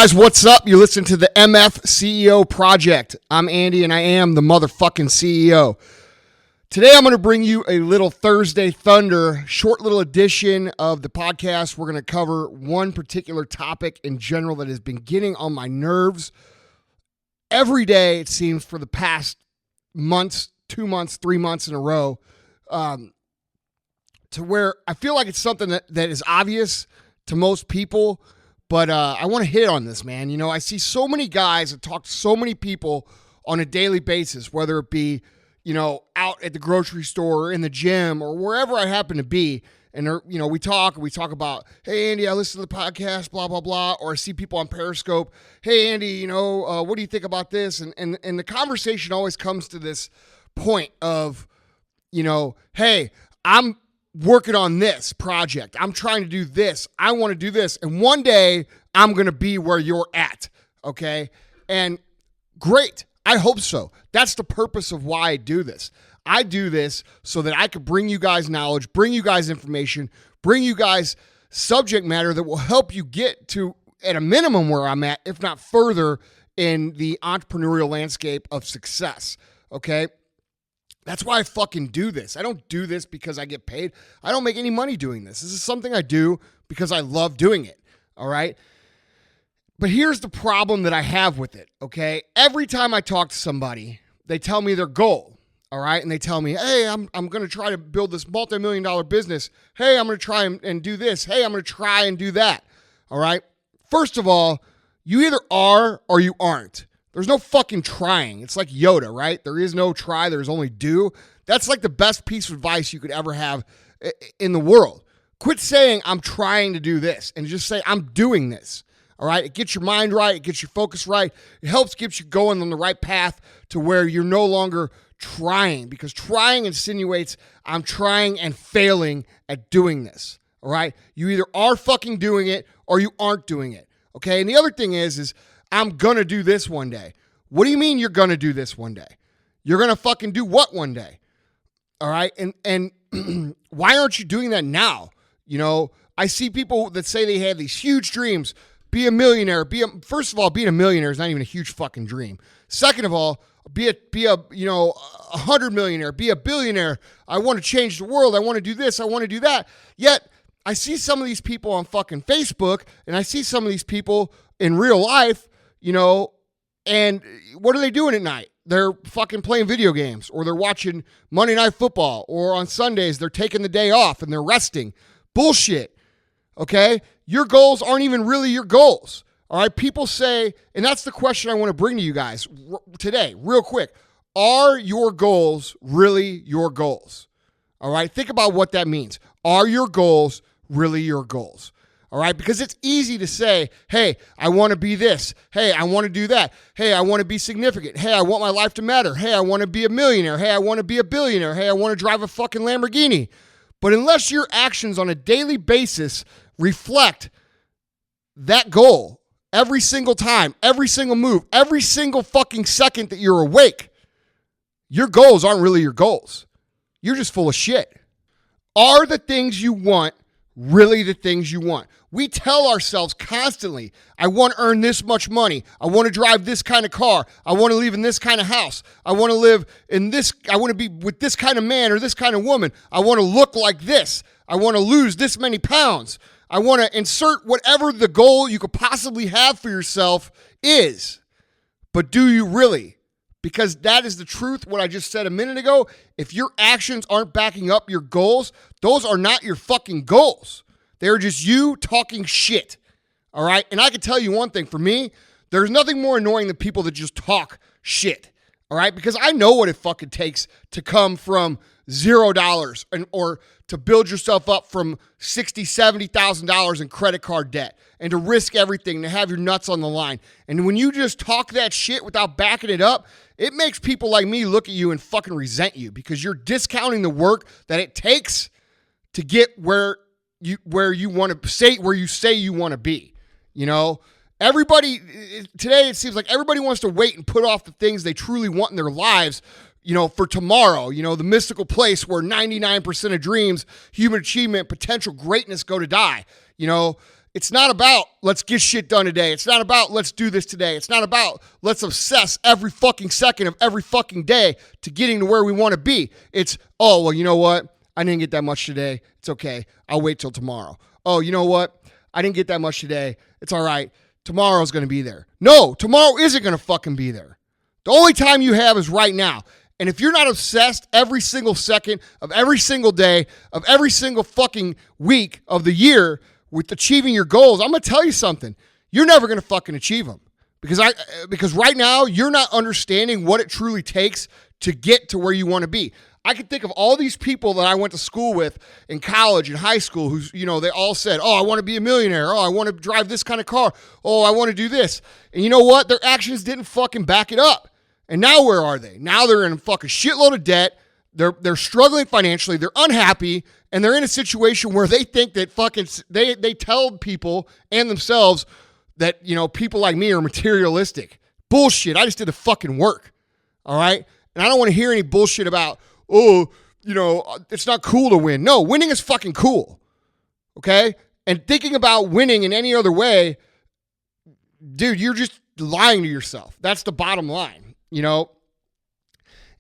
Guys, what's up? You're listening to the MF CEO Project. I'm Andy, and I am the motherfucking CEO. Today, I'm going to bring you a little Thursday Thunder, short little edition of the podcast. We're going to cover one particular topic in general that has been getting on my nerves every day, it seems, for the past months, 2 months, 3 months in a row, to where I feel like it's something that is obvious to most people. But I want to hit on this, man. You know, I see so many guys and talk to so many people on a daily basis, whether it be, you know, out at the grocery store or in the gym or wherever I happen to be. And, you know, we talk about, hey, Andy, I listen to the podcast, blah, blah, blah. Or I see people on Periscope. Hey, Andy, you know, what do you think about this? And the conversation always comes to this point of, you know, hey, I'm working on this project. I'm trying to do this. I want to do this. And one day I'm going to be where you're at. Okay. And great. I hope so. That's the purpose of why I do this. I do this so that I can bring you guys knowledge, bring you guys information, bring you guys subject matter that will help you get to, at a minimum, where I'm at, if not further, in the entrepreneurial landscape of success. Okay. That's why I fucking do this. I don't do this because I get paid. I don't make any money doing this. This is something I do because I love doing it, all right? But here's the problem that I have with it, okay? Every time I talk to somebody, they tell me their goal, all right? And they tell me, hey, I'm going to try to build this multi-million-dollar business. Hey, I'm going to try and do this. Hey, I'm going to try and do that, all right? First of all, you either are or you aren't. There's no fucking trying. It's like Yoda, right? There is no try. There's only do. That's like the best piece of advice you could ever have in the world. Quit saying, I'm trying to do this, and just say, I'm doing this. All right? It gets your mind right. It gets your focus right. It helps get you going on the right path to where you're no longer trying, because trying insinuates I'm trying and failing at doing this. All right? You either are fucking doing it or you aren't doing it. Okay? And the other thing is I'm going to do this one day. What do you mean you're going to do this one day? You're going to fucking do what one day? All right? And why aren't you doing that now? You know, I see people that say they have these huge dreams. Be a millionaire. First of all, being a millionaire is not even a huge fucking dream. Second of all, be a you know, 100 millionaire. Be a billionaire. I want to change the world. I want to do this. I want to do that. Yet, I see some of these people on fucking Facebook, and I see some of these people in real life, you know, and what are they doing at night? They're fucking playing video games, or they're watching Monday Night Football, or on Sundays they're taking the day off and they're resting. Bullshit, okay? Your goals aren't even really your goals, all right? People say, and that's the question I want to bring to you guys today, real quick. Are your goals really your goals? All right? Think about what that means. Are your goals really your goals? All right, because it's easy to say, hey, I want to be this. Hey, I want to do that. Hey, I want to be significant. Hey, I want my life to matter. Hey, I want to be a millionaire. Hey, I want to be a billionaire. Hey, I want to drive a fucking Lamborghini. But unless your actions on a daily basis reflect that goal every single time, every single move, every single fucking second that you're awake, your goals aren't really your goals. You're just full of shit. Are the things you want really the things you want? We tell ourselves constantly, I want to earn this much money. I want to drive this kind of car. I want to live in this kind of house. I want to live in this, I want to be with this kind of man or this kind of woman. I want to look like this. I want to lose this many pounds. I want to insert whatever the goal you could possibly have for yourself is. But do you really? Because that is the truth, what I just said a minute ago. If your actions aren't backing up your goals, those are not your fucking goals. They're just you talking shit, all right? And I can tell you one thing. For me, there's nothing more annoying than people that just talk shit, all right? Because I know what it fucking takes to come from $0 or to build yourself up from $60,000, $70,000 in credit card debt and to risk everything, to have your nuts on the line. And when you just talk that shit without backing it up, it makes people like me look at you and fucking resent you, because you're discounting the work that it takes to get where you want to say, where you say you want to be. You know, everybody today, it seems like everybody wants to wait and put off the things they truly want in their lives, you know, for tomorrow, you know, the mystical place where 99% of dreams, human achievement, potential greatness go to die. You know, It's not about let's get shit done today. It's not about let's do this today. It's not about let's obsess every fucking second of every fucking day to getting to where we want to be. It's, oh, well, you know what? I didn't get that much today. It's okay. I'll wait till tomorrow. Oh, you know what? I didn't get that much today. It's all right. Tomorrow's going to be there. No, tomorrow isn't going to fucking be there. The only time you have is right now. And if you're not obsessed every single second of every single day of every single fucking week of the year with achieving your goals, I'm going to tell you something. You're never going to fucking achieve them. Because right now, you're not understanding what it truly takes to get to where you want to be. I can think of all these people that I went to school with in college and high school who's, they all said, oh, I want to be a millionaire. Oh, I want to drive this kind of car. Oh, I want to do this. And you know what? Their actions didn't fucking back it up. And now where are they? Now they're in a fucking shitload of debt. They're struggling financially. They're unhappy. And they're in a situation where they think that fucking, they tell people and themselves that, people like me are materialistic. Bullshit. I just did the fucking work. All right? And I don't want to hear any bullshit about, oh, it's not cool to win. No, winning is fucking cool. Okay? And thinking about winning in any other way, dude, you're just lying to yourself. That's the bottom line,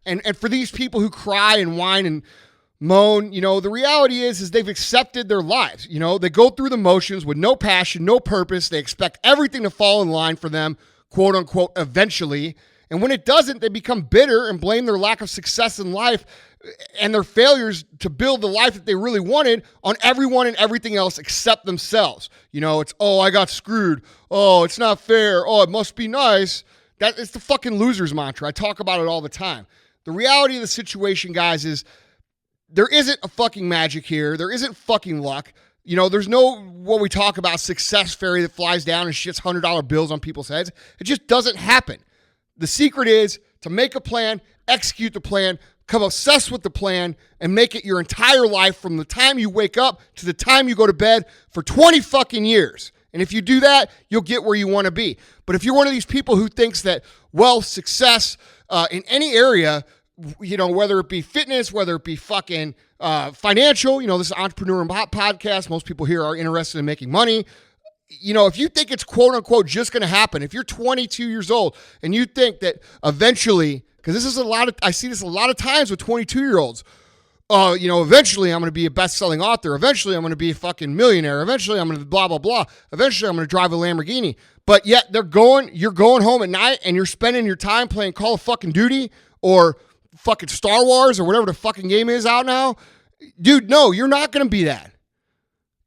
And for these people who cry and whine and moan, the reality is they've accepted their lives. They go through the motions with no passion, no purpose. They expect everything to fall in line for them, quote unquote, eventually. And when it doesn't, they become bitter and blame their lack of success in life and their failures to build the life that they really wanted on everyone and everything else except themselves. It's, oh, I got screwed. Oh, it's not fair. Oh, it must be nice. That is the fucking loser's mantra. I talk about it all the time. The reality of the situation, guys, is there isn't a fucking magic here. There isn't fucking luck. There's no, what we talk about, success fairy that flies down and shits $100 bills on people's heads. It just doesn't happen. The secret is to make a plan, execute the plan, become obsessed with the plan, and make it your entire life from the time you wake up to the time you go to bed for 20 fucking years. And if you do that, you'll get where you want to be. But if you're one of these people who thinks that wealth, success in any area, whether it be fitness, whether it be fucking financial, this is Entrepreneur and Podcast. Most people here are interested in making money. If you think it's quote unquote just going to happen, if you're 22 years old and you think that eventually, because I see this a lot of times with 22-year-olds, eventually I'm going to be a best-selling author. Eventually I'm going to be a fucking millionaire. Eventually I'm going to blah, blah, blah. Eventually I'm going to drive a Lamborghini. But yet you're going home at night and you're spending your time playing Call of fucking Duty or fucking Star Wars or whatever the fucking game is out now. Dude, no, you're not going to be that.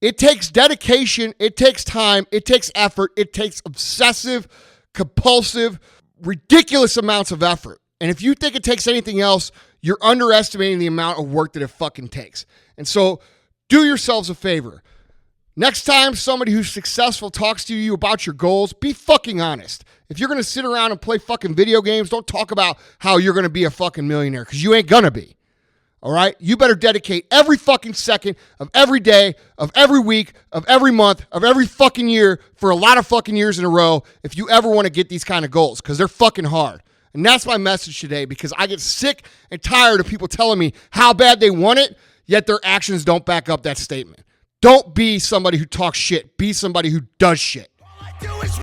It takes dedication, it takes time, it takes effort, it takes obsessive, compulsive, ridiculous amounts of effort. And if you think it takes anything else, you're underestimating the amount of work that it fucking takes. And so do yourselves a favor. Next time somebody who's successful talks to you about your goals, be fucking honest. If you're going to sit around and play fucking video games, don't talk about how you're going to be a fucking millionaire, because you ain't going to be. All right? You better dedicate every fucking second of every day, of every week, of every month, of every fucking year for a lot of fucking years in a row if you ever want to get these kind of goals, because they're fucking hard. And that's my message today, because I get sick and tired of people telling me how bad they want it, yet their actions don't back up that statement. Don't be somebody who talks shit. Be somebody who does shit.